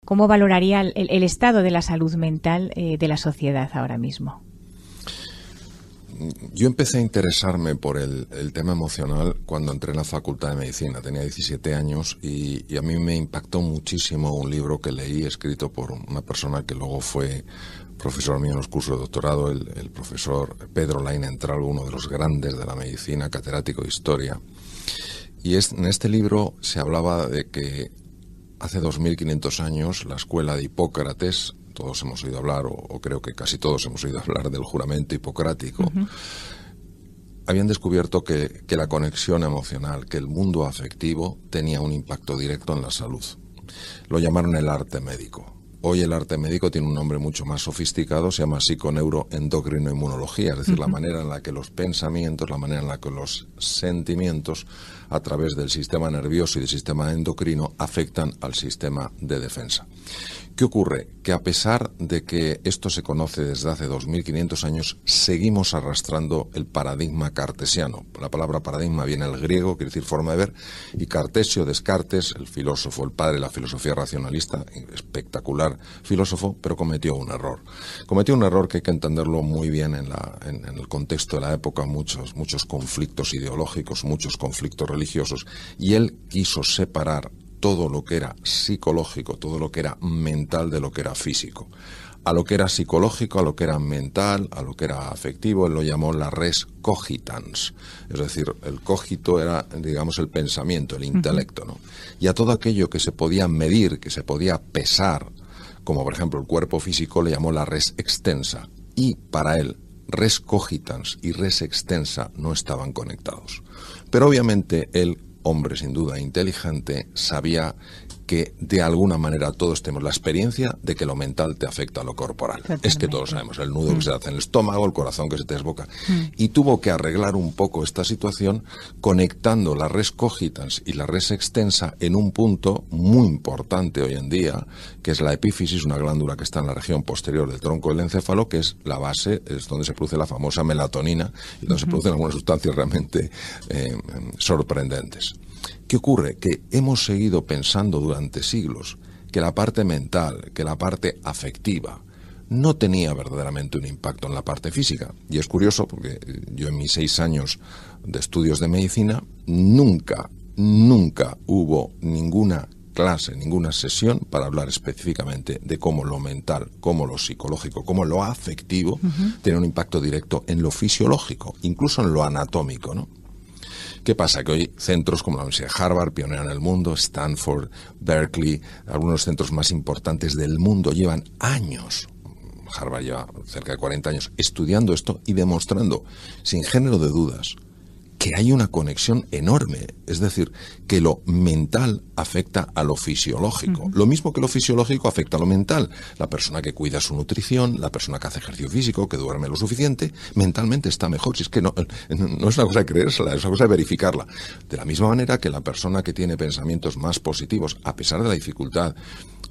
¿Cómo valoraría el estado de la salud mental de la sociedad ahora mismo? Yo empecé a interesarme por el tema emocional cuando entré en la Facultad de Medicina. Tenía 17 años y a mí me impactó muchísimo un libro que leí escrito por una persona que luego fue profesor mío en los cursos de doctorado, el profesor Pedro Lainentral, uno de los grandes de la medicina, catedrático de historia. Y en este libro se hablaba de que hace 2500 años la escuela de Hipócrates, todos hemos oído hablar, o creo que casi todos hemos oído hablar del juramento hipocrático, habían descubierto que la conexión emocional, que el mundo afectivo tenía un impacto directo en la salud. Lo llamaron el arte médico. Hoy el arte médico tiene un nombre mucho más sofisticado, se llama psiconeuroendocrinoinmunología, es decir, la manera en la que los pensamientos, la manera en la que los sentimientos a través del sistema nervioso y del sistema endocrino afectan al sistema de defensa. ¿Qué ocurre? Que a pesar de que esto se conoce desde hace 2500 años, seguimos arrastrando el paradigma cartesiano. La palabra paradigma viene del griego, quiere decir forma de ver, y Cartesio, Descartes, el filósofo, el padre de la filosofía racionalista, espectacular filósofo, pero cometió un error. Cometió un error que hay que entenderlo muy bien en el contexto de la época, muchos conflictos ideológicos, muchos conflictos religiosos, y él quiso separar todo lo que era psicológico, todo lo que era mental de lo que era físico. A lo que era psicológico, a lo que era mental, a lo que era afectivo, él lo llamó la res cogitans. Es decir, el cogito era, digamos, el pensamiento, el intelecto, ¿no? Y a todo aquello que se podía medir, que se podía pesar, como por ejemplo el cuerpo físico, le llamó la res extensa. Y para él, res cogitans y res extensa no estaban conectados. Pero obviamente él, hombre sin duda inteligente, sabía que de alguna manera todos tenemos la experiencia de que lo mental te afecta a lo corporal. Totalmente. Es que todos sabemos, el nudo que se hace en el estómago, el corazón que se te desboca. Y tuvo que arreglar un poco esta situación conectando la res cogitans y la res extensa en un punto muy importante hoy en día, que es la epífisis, una glándula que está en la región posterior del tronco del encéfalo, que es la base, es donde se produce la famosa melatonina y donde se producen algunas sustancias realmente sorprendentes. ¿Qué ocurre? Que hemos seguido pensando durante siglos que la parte mental, que la parte afectiva, no tenía verdaderamente un impacto en la parte física. Y es curioso porque yo en mis 6 años de estudios de medicina nunca hubo ninguna clase, ninguna sesión para hablar específicamente de cómo lo mental, cómo lo psicológico, cómo lo afectivo tiene un impacto directo en lo fisiológico, incluso en lo anatómico, ¿no? ¿Qué pasa? Que hoy centros como la Universidad de Harvard, pionera en el mundo, Stanford, Berkeley, algunos centros más importantes del mundo llevan años, Harvard lleva cerca de 40 años, estudiando esto y demostrando, sin género de dudas, que hay una conexión enorme. Es decir, que lo mental afecta a lo fisiológico. Lo mismo que lo fisiológico afecta a lo mental. La persona que cuida su nutrición, la persona que hace ejercicio físico, que duerme lo suficiente, mentalmente está mejor. Si es que no es una cosa de creérsela, es una cosa de verificarla. De la misma manera que la persona que tiene pensamientos más positivos, a pesar de la dificultad,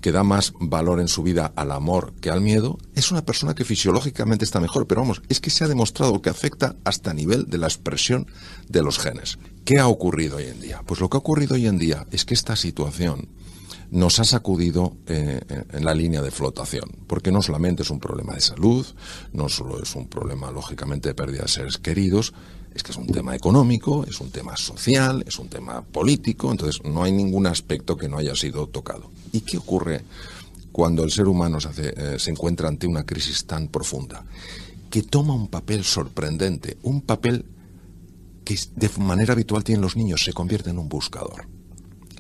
que da más valor en su vida al amor que al miedo, es una persona que fisiológicamente está mejor. Pero vamos, es que se ha demostrado que afecta hasta a nivel de la expresión de los genes. ¿Qué ha ocurrido hoy en día? Pues lo que ha ocurrido hoy en día es que esta situación nos ha sacudido en la línea de flotación, porque no solamente es un problema de salud, no solo es un problema, lógicamente, de pérdida de seres queridos, es que es un tema económico, es un tema social, es un tema político, entonces no hay ningún aspecto que no haya sido tocado. ¿Y qué ocurre cuando el ser humano se encuentra ante una crisis tan profunda? Que toma un papel sorprendente, un papel que de manera habitual tienen los niños, se convierte en un buscador.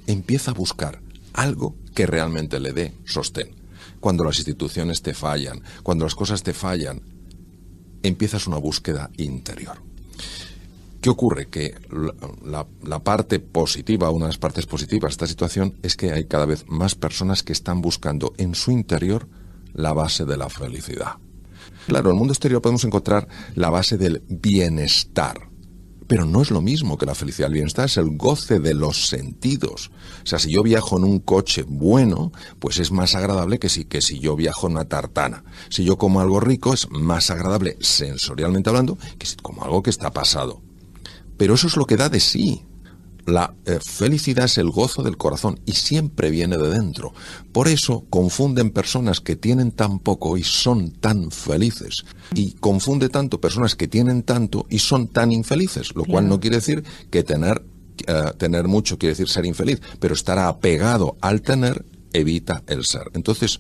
Empieza a buscar algo que realmente le dé sostén. Cuando las instituciones te fallan, cuando las cosas te fallan, empiezas una búsqueda interior. ¿Qué ocurre? Que la parte positiva, una de las partes positivas de esta situación es que hay cada vez más personas que están buscando en su interior la base de la felicidad. Claro, en el mundo exterior podemos encontrar la base del bienestar, pero no es lo mismo que la felicidad. El bienestar es el goce de los sentidos. O sea, si yo viajo en un coche bueno, pues es más agradable que si yo viajo en una tartana. Si yo como algo rico, es más agradable sensorialmente hablando que si como algo que está pasado. Pero eso es lo que da de sí. La felicidad es el gozo del corazón y siempre viene de dentro. Por eso confunden personas que tienen tan poco y son tan felices. Y confunde tanto personas que tienen tanto y son tan infelices. Lo cual no quiere decir que tener mucho quiere decir ser infeliz. Pero estar apegado al tener evita el ser. Entonces,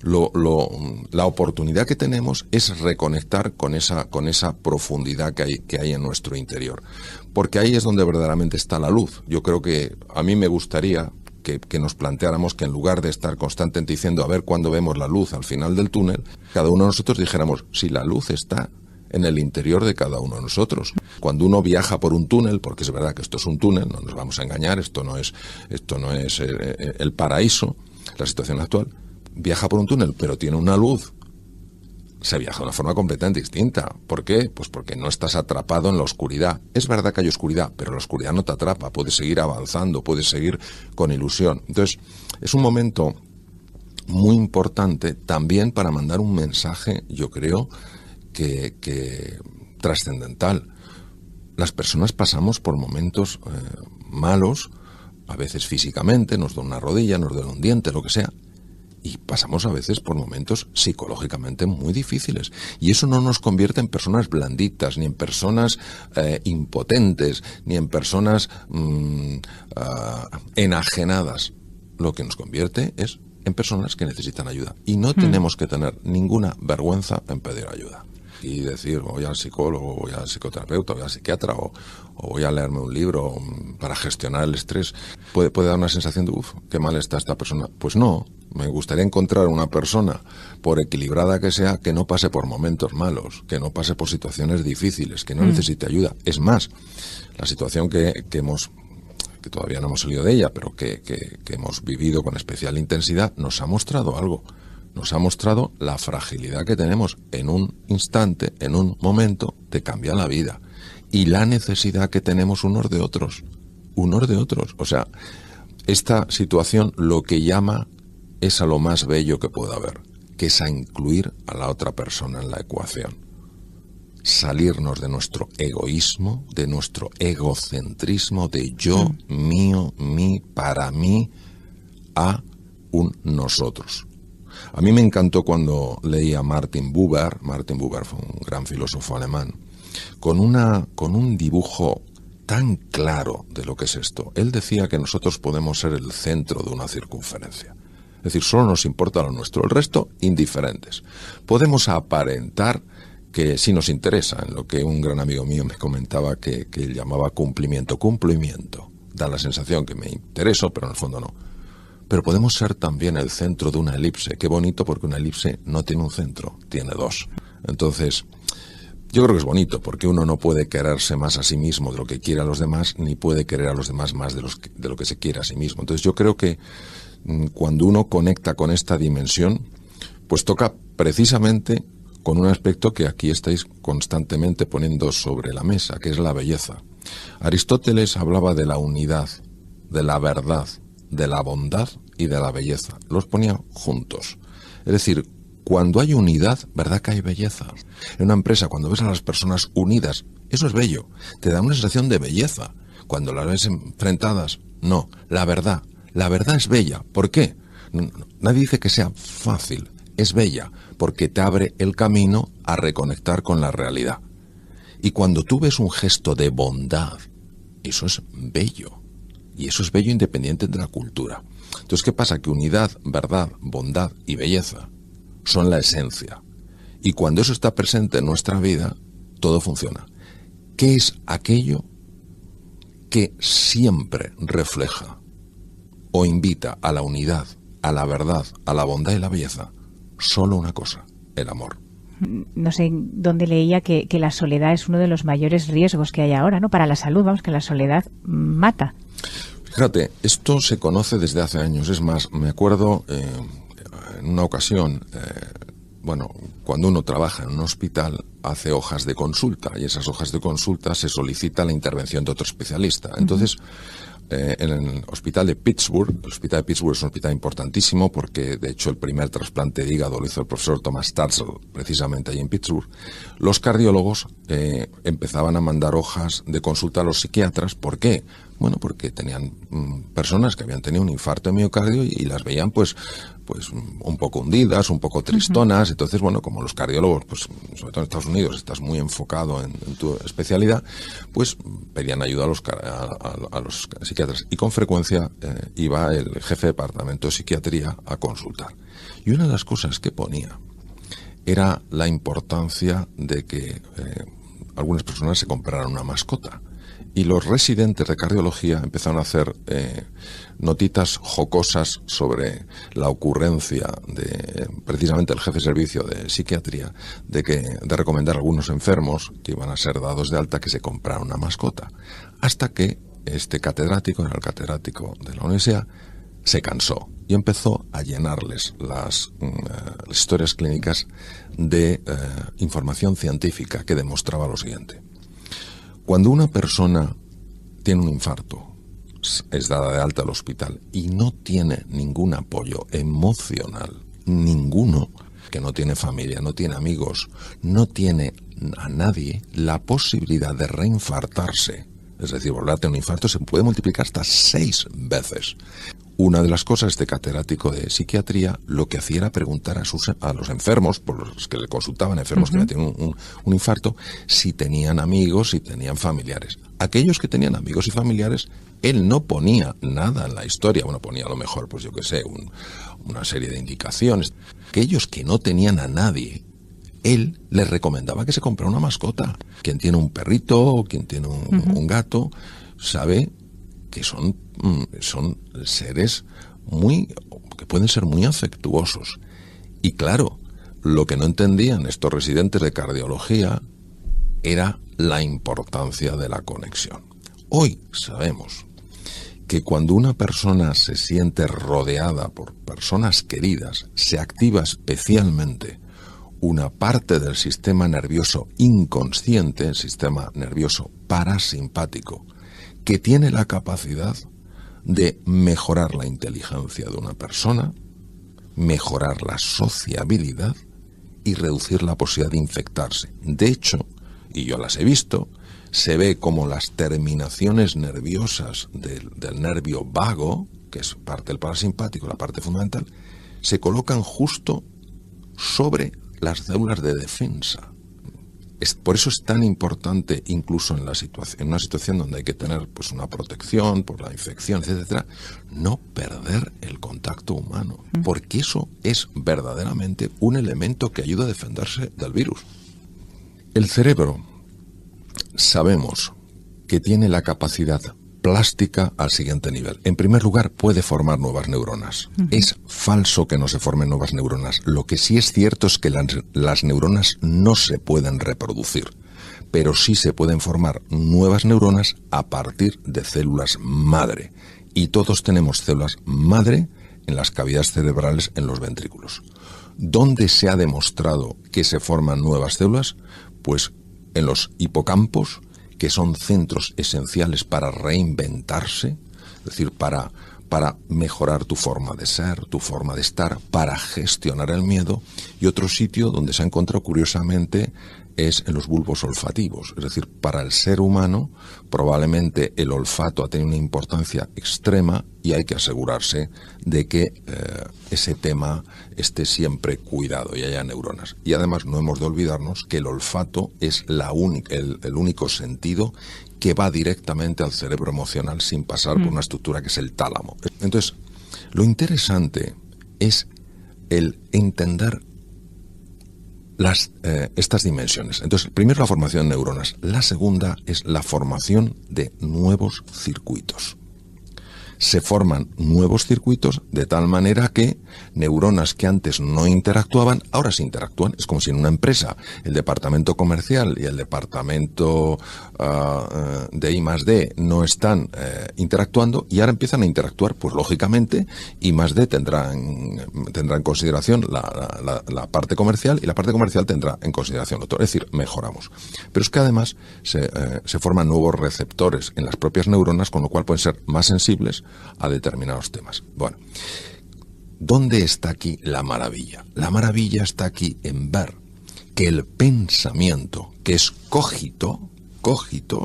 la oportunidad que tenemos es reconectar con esa profundidad que hay en nuestro interior. Porque ahí es donde verdaderamente está la luz. Yo creo que a mí me gustaría que nos planteáramos que en lugar de estar constantemente diciendo a ver cuándo vemos la luz al final del túnel, cada uno de nosotros dijéramos si la luz está en el interior de cada uno de nosotros. Cuando uno viaja por un túnel, porque es verdad que esto es un túnel, no nos vamos a engañar, esto no es el paraíso, la situación actual, viaja por un túnel, pero tiene una luz, se viaja de una forma completamente distinta. ¿Por qué? Pues porque no estás atrapado en la oscuridad. Es verdad que hay oscuridad, pero la oscuridad no te atrapa, puedes seguir avanzando, puedes seguir con ilusión. Entonces, es un momento muy importante también para mandar un mensaje, yo creo, que trascendental. Las personas pasamos por momentos malos, a veces físicamente, nos duele una rodilla, nos duele un diente, lo que sea, y pasamos a veces por momentos psicológicamente muy difíciles. Y eso no nos convierte en personas blanditas, ni en personas impotentes, ni en personas enajenadas. Lo que nos convierte es en personas que necesitan ayuda. Y no tenemos que tener ninguna vergüenza en pedir ayuda. Y decir, voy al psicólogo, voy al psicoterapeuta, voy al psiquiatra o voy a leerme un libro para gestionar el estrés. Puede dar una sensación de, qué mal está esta persona. Pues no, me gustaría encontrar una persona, por equilibrada que sea, que no pase por momentos malos, que no pase por situaciones difíciles, que no necesite ayuda. Es más, la situación que todavía no hemos salido de ella, pero que hemos vivido con especial intensidad, nos ha mostrado algo. Nos ha mostrado la fragilidad que tenemos en un instante, en un momento, te cambia la vida. Y la necesidad que tenemos unos de otros. O sea, esta situación lo que llama es a lo más bello que pueda haber, que es a incluir a la otra persona en la ecuación. Salirnos de nuestro egoísmo, de nuestro egocentrismo, de yo, mío, mí, para mí, a un nosotros. A mí me encantó cuando leí a Martin Buber. Martin Buber fue un gran filósofo alemán, con un dibujo tan claro de lo que es esto. Él decía que nosotros podemos ser el centro de una circunferencia. Es decir, solo nos importa lo nuestro, el resto indiferentes. Podemos aparentar que sí nos interesa, en lo que un gran amigo mío me comentaba que él llamaba cumplimiento. Da la sensación que me intereso, pero en el fondo no. Pero podemos ser también el centro de una elipse. Qué bonito, porque una elipse no tiene un centro, tiene dos. Entonces, yo creo que es bonito, porque uno no puede quererse más a sí mismo de lo que quiere a los demás, ni puede querer a los demás más de lo que se quiere a sí mismo. Entonces yo creo que cuando uno conecta con esta dimensión, pues toca precisamente con un aspecto que aquí estáis constantemente poniendo sobre la mesa, que es la belleza. Aristóteles hablaba de la unidad, de la verdad, de la bondad y de la belleza. Los ponía juntos. Es decir, cuando hay unidad, ¿verdad que hay belleza? En una empresa, cuando ves a las personas unidas, eso es bello. Te da una sensación de belleza. Cuando las ves enfrentadas, no. La verdad es bella. ¿Por qué? Nadie dice que sea fácil. Es bella porque te abre el camino a reconectar con la realidad. Y cuando tú ves un gesto de bondad, eso es bello. Y eso es bello independiente de la cultura. Entonces, ¿qué pasa? Que unidad, verdad, bondad y belleza son la esencia. Y cuando eso está presente en nuestra vida, todo funciona. ¿Qué es aquello que siempre refleja o invita a la unidad, a la verdad, a la bondad y la belleza? Solo una cosa, el amor. No sé dónde leía que la soledad es uno de los mayores riesgos que hay ahora, ¿no? Para la salud, vamos, que la soledad mata. Fíjate, esto se conoce desde hace años. Es más, me acuerdo en una ocasión, cuando uno trabaja en un hospital, hace hojas de consulta, y esas hojas de consulta se solicita la intervención de otro especialista. Entonces, en el hospital de Pittsburgh, el hospital de Pittsburgh es un hospital importantísimo porque, de hecho, el primer trasplante de hígado lo hizo el profesor Thomas Starzl, precisamente allí en Pittsburgh. Los cardiólogos empezaban a mandar hojas de consulta a los psiquiatras. ¿Por qué? Bueno, porque tenían personas que habían tenido un infarto de miocardio y las veían pues un poco hundidas, un poco tristonas. Entonces, bueno, como los cardiólogos, pues sobre todo en Estados Unidos, estás muy enfocado en tu especialidad, pues pedían ayuda a los psiquiatras. Y con frecuencia iba el jefe de departamento de psiquiatría a consultar. Y una de las cosas que ponía era la importancia de que algunas personas se compraran una mascota. Y los residentes de cardiología empezaron a hacer notitas jocosas sobre la ocurrencia de precisamente el jefe de servicio de psiquiatría de recomendar a algunos enfermos que iban a ser dados de alta que se compraran una mascota. Hasta que este catedrático, era el catedrático de la universidad, se cansó y empezó a llenarles las historias clínicas de información científica que demostraba lo siguiente. Cuando una persona tiene un infarto, es dada de alta al hospital y no tiene ningún apoyo emocional, ninguno, que no tiene familia, no tiene amigos, no tiene a nadie, la posibilidad de reinfartarse, es decir, volver a tener un infarto, se puede multiplicar hasta 6 veces. Una de las cosas, este catedrático de psiquiatría lo que hacía era preguntar a los enfermos, por los que le consultaban, enfermos que habían tenido un infarto, si tenían amigos, si tenían familiares. Aquellos que tenían amigos y familiares, él no ponía nada en la historia. Bueno, ponía a lo mejor, pues yo qué sé, una serie de indicaciones. Aquellos que no tenían a nadie, él les recomendaba que se comprara una mascota. Quien tiene un perrito o quien tiene un gato sabe que son seres que pueden ser muy afectuosos. Y claro, lo que no entendían estos residentes de cardiología era la importancia de la conexión. Hoy sabemos que cuando una persona se siente rodeada por personas queridas, se activa especialmente una parte del sistema nervioso inconsciente, el sistema nervioso parasimpático, que tiene la capacidad de mejorar la inteligencia de una persona, mejorar la sociabilidad y reducir la posibilidad de infectarse. De hecho, y yo las he visto, se ve como las terminaciones nerviosas del nervio vago, que es parte del parasimpático, la parte fundamental, se colocan justo sobre las células de defensa. Por eso es tan importante, incluso en una situación donde hay que tener pues una protección por la infección, etcétera, no perder el contacto humano, porque eso es verdaderamente un elemento que ayuda a defenderse del virus. El cerebro, sabemos que tiene la capacidad plástica al siguiente nivel. En primer lugar, puede formar nuevas neuronas. Es falso que no se formen nuevas neuronas. Lo que sí es cierto es que las neuronas no se pueden reproducir, pero sí se pueden formar nuevas neuronas a partir de células madre. Y todos tenemos células madre en las cavidades cerebrales, en los ventrículos. ¿Dónde se ha demostrado que se forman nuevas células? Pues en los hipocampos, que son centros esenciales para reinventarse, es decir, para mejorar tu forma de ser, tu forma de estar, para gestionar el miedo. Y otro sitio donde se ha encontrado curiosamente es en los bulbos olfativos. Es decir, para el ser humano probablemente el olfato ha tenido una importancia extrema y hay que asegurarse de que ese tema esté siempre cuidado y haya neuronas. Y además no hemos de olvidarnos que el olfato es el único sentido que va directamente al cerebro emocional sin pasar por una estructura que es el tálamo. Entonces, lo interesante es el entender estas dimensiones. Entonces, primero la formación de neuronas. La segunda es la formación de nuevos circuitos. Se forman nuevos circuitos de tal manera que neuronas que antes no interactuaban, ahora sí interactúan. Es como si en una empresa el departamento comercial y el departamento de I+D no están interactuando y ahora empiezan a interactuar, pues lógicamente I+D tendrá en consideración la parte comercial y la parte comercial tendrá en consideración lo otro. Es decir, mejoramos. Pero es que además se forman nuevos receptores en las propias neuronas, con lo cual pueden ser más sensibles a determinados temas. Bueno, ¿dónde está aquí la maravilla? La maravilla está aquí en ver que el pensamiento, que es cogito,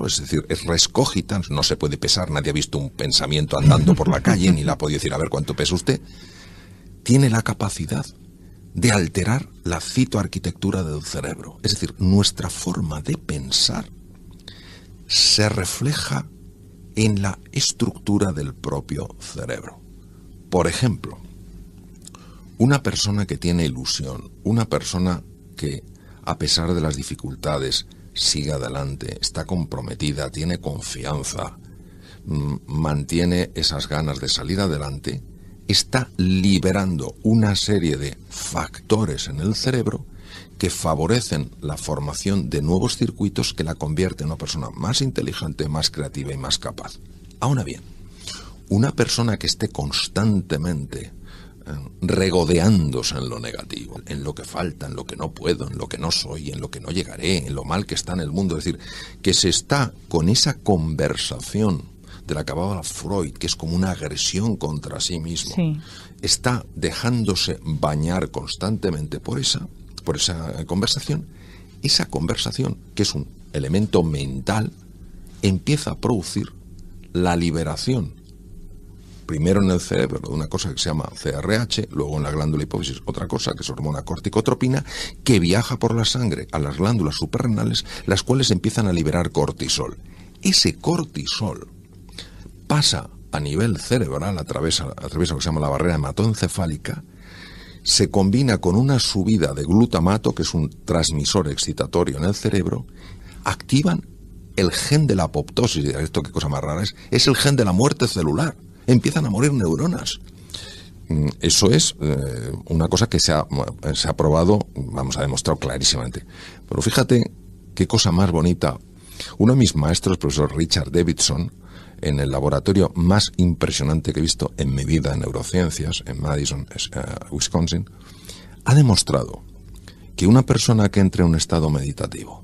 es decir, es res cogita, no se puede pesar, nadie ha visto un pensamiento andando por la calle, ni le ha podido decir, a ver cuánto pesa usted, tiene la capacidad de alterar la citoarquitectura del cerebro. Es decir, nuestra forma de pensar se refleja en la estructura del propio cerebro. Por ejemplo, una persona que tiene ilusión, una persona que, a pesar de las dificultades, sigue adelante, está comprometida, tiene confianza, mantiene esas ganas de salir adelante, está liberando una serie de factores en el cerebro que favorecen la formación de nuevos circuitos que la convierten en una persona más inteligente, más creativa y más capaz. Ahora bien, una persona que esté constantemente regodeándose en lo negativo, en lo que falta, en lo que no puedo, en lo que no soy, en lo que no llegaré, en lo mal que está en el mundo, es decir, que se está con esa conversación de la que hablaba Freud, que es como una agresión contra sí mismo, sí, está dejándose bañar constantemente por esa conversación. Esa conversación, que es un elemento mental, empieza a producir la liberación, primero en el cerebro, de una cosa que se llama CRH, luego en la glándula hipófisis otra cosa, que es hormona corticotropina, que viaja por la sangre a las glándulas suprarrenales, las cuales empiezan a liberar cortisol. Ese cortisol pasa a nivel cerebral, atraviesa lo que se llama la barrera hematoencefálica, se combina con una subida de glutamato, que es un transmisor excitatorio en el cerebro, activan el gen de la apoptosis. Y esto qué cosa más rara es el gen de la muerte celular. Empiezan a morir neuronas. Eso es una cosa que se ha probado, ha demostrado clarísimamente. Pero fíjate qué cosa más bonita. Uno de mis maestros, el profesor Richard Davidson, en el laboratorio más impresionante que he visto en mi vida en neurociencias, en Madison, Wisconsin, ha demostrado que una persona que entre en un estado meditativo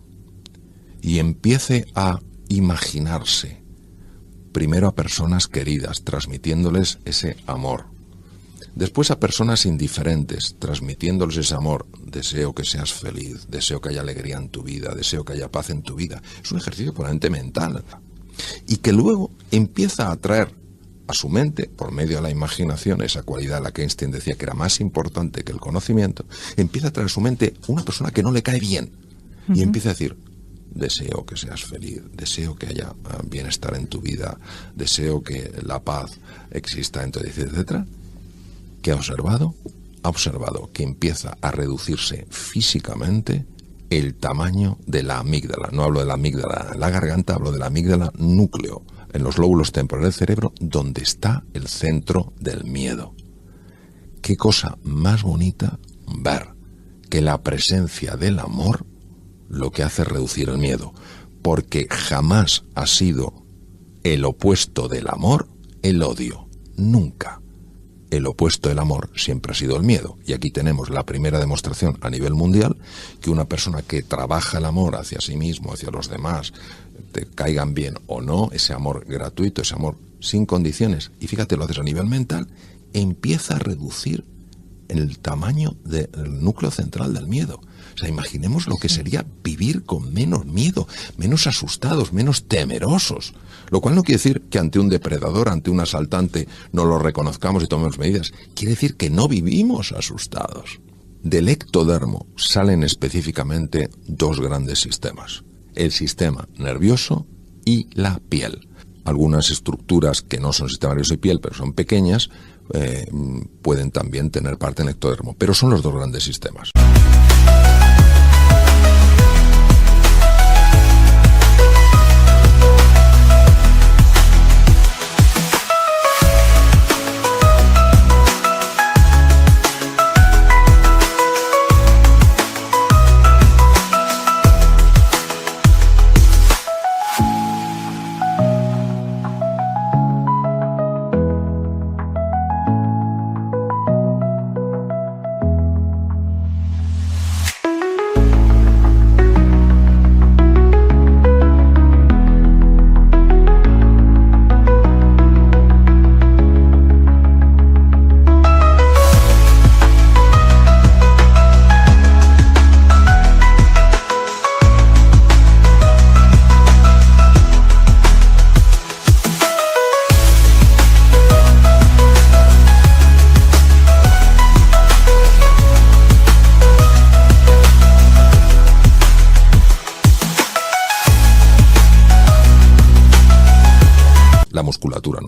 y empiece a imaginarse primero a personas queridas, transmitiéndoles ese amor, después a personas indiferentes, transmitiéndoles ese amor, deseo que seas feliz, deseo que haya alegría en tu vida, deseo que haya paz en tu vida, es un ejercicio puramente mental, y que luego empieza a atraer a su mente, por medio de la imaginación, esa cualidad a la que Einstein decía que era más importante que el conocimiento, empieza a traer a su mente una persona que no le cae bien, y empieza a decir, deseo que seas feliz, deseo que haya bienestar en tu vida, deseo que la paz exista en tu vida, etcétera. ¿Qué ha observado? Ha observado que empieza a reducirse físicamente el tamaño de la amígdala. No hablo de la amígdala en la garganta, hablo de la amígdala núcleo, en los lóbulos temporales del cerebro, donde está el centro del miedo. Qué cosa más bonita ver que la presencia del amor lo que hace es reducir el miedo, porque jamás ha sido el opuesto del amor el odio, nunca. El opuesto del amor siempre ha sido el miedo. Y aquí tenemos la primera demostración a nivel mundial que una persona que trabaja el amor hacia sí mismo, hacia los demás, te caigan bien o no, ese amor gratuito, ese amor sin condiciones, y fíjate, lo haces a nivel mental, empieza a reducir el tamaño del núcleo central del miedo. O sea, imaginemos lo que sería vivir con menos miedo, menos asustados, menos temerosos. Lo cual no quiere decir que ante un depredador, ante un asaltante, no lo reconozcamos y tomemos medidas. Quiere decir que no vivimos asustados. Del ectodermo salen específicamente dos grandes sistemas. El sistema nervioso y la piel. Algunas estructuras que no son sistema nervioso y piel, pero son pequeñas, pueden también tener parte en el ectodermo. Pero son los dos grandes sistemas.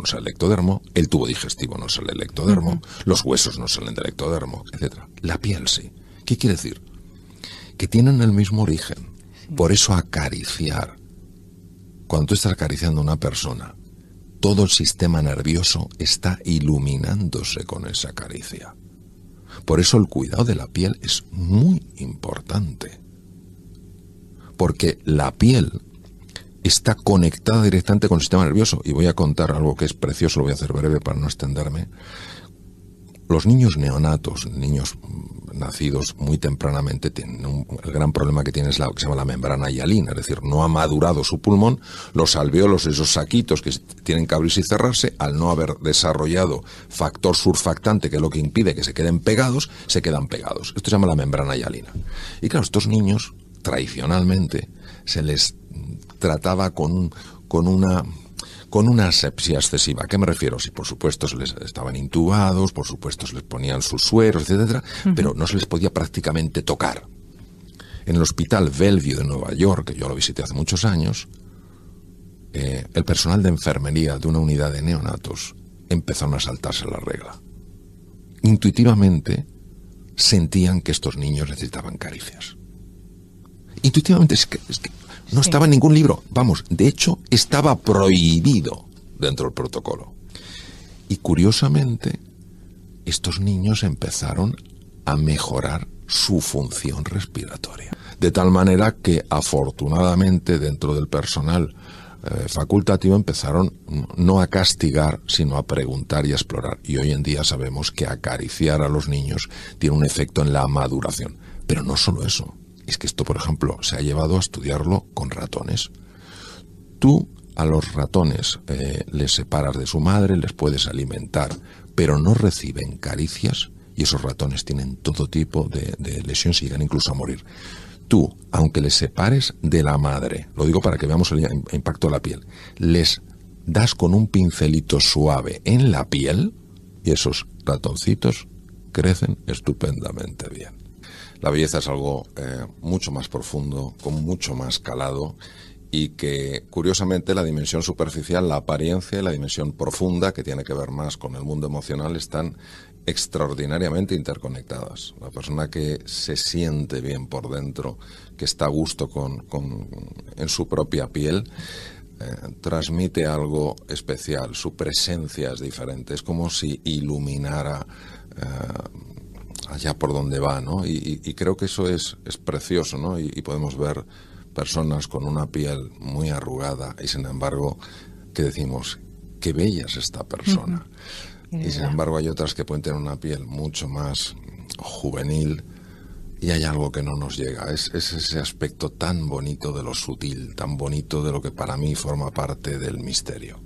no sale el ectodermo, el tubo digestivo no sale el ectodermo, los huesos no salen del ectodermo, etcétera. La piel sí. ¿Qué quiere decir? Que tienen el mismo origen. Sí. Por eso acariciar. Cuando tú estás acariciando a una persona, todo el sistema nervioso está iluminándose con esa caricia. Por eso el cuidado de la piel es muy importante. Porque la piel está conectada directamente con el sistema nervioso. Y voy a contar algo que es precioso, lo voy a hacer breve para no extenderme. Los niños neonatos, niños nacidos muy tempranamente, tienen el gran problema que tienen es lo que se llama la membrana hialina, es decir, no ha madurado su pulmón, los alvéolos, esos saquitos que tienen que abrirse y cerrarse, al no haber desarrollado factor surfactante, que es lo que impide que se queden pegados, se quedan pegados. Esto se llama la membrana hialina. Y claro, estos niños, tradicionalmente, se les trataba con una asepsia excesiva. ¿A qué me refiero? Sí, por supuesto, se les estaban intubados, por supuesto, se les ponían sus sueros, etcétera, pero no se les podía prácticamente tocar. En el Hospital Bellevue de Nueva York, que yo lo visité hace muchos años, el personal de enfermería de una unidad de neonatos empezaron a saltarse la regla. Intuitivamente sentían que estos niños necesitaban caricias. Intuitivamente es que no estaba en ningún libro. Vamos, de hecho, estaba prohibido dentro del protocolo. Y curiosamente, estos niños empezaron a mejorar su función respiratoria. De tal manera que, afortunadamente, dentro del personal facultativo empezaron no a castigar, sino a preguntar y a explorar. Y hoy en día sabemos que acariciar a los niños tiene un efecto en la maduración. Pero no solo eso. Es que esto, por ejemplo, se ha llevado a estudiarlo con ratones. Tú a los ratones les separas de su madre, les puedes alimentar, pero no reciben caricias y esos ratones tienen todo tipo de lesiones y llegan incluso a morir. Tú, aunque les separes de la madre, lo digo para que veamos el impacto de la piel, les das con un pincelito suave en la piel y esos ratoncitos crecen estupendamente bien. La belleza es algo mucho más profundo, con mucho más calado y que, curiosamente, la dimensión superficial, la apariencia y la dimensión profunda, que tiene que ver más con el mundo emocional, están extraordinariamente interconectadas. La persona que se siente bien por dentro, que está a gusto en su propia piel, transmite algo especial. Su presencia es diferente. Es como si iluminara allá por donde va, ¿no? Y creo que eso es precioso, ¿no? Y podemos ver personas con una piel muy arrugada y, sin embargo, que decimos, qué bella es esta persona. Y, sin embargo, hay otras que pueden tener una piel mucho más juvenil y hay algo que no nos llega. Es ese aspecto tan bonito de lo sutil, tan bonito de lo que para mí forma parte del misterio.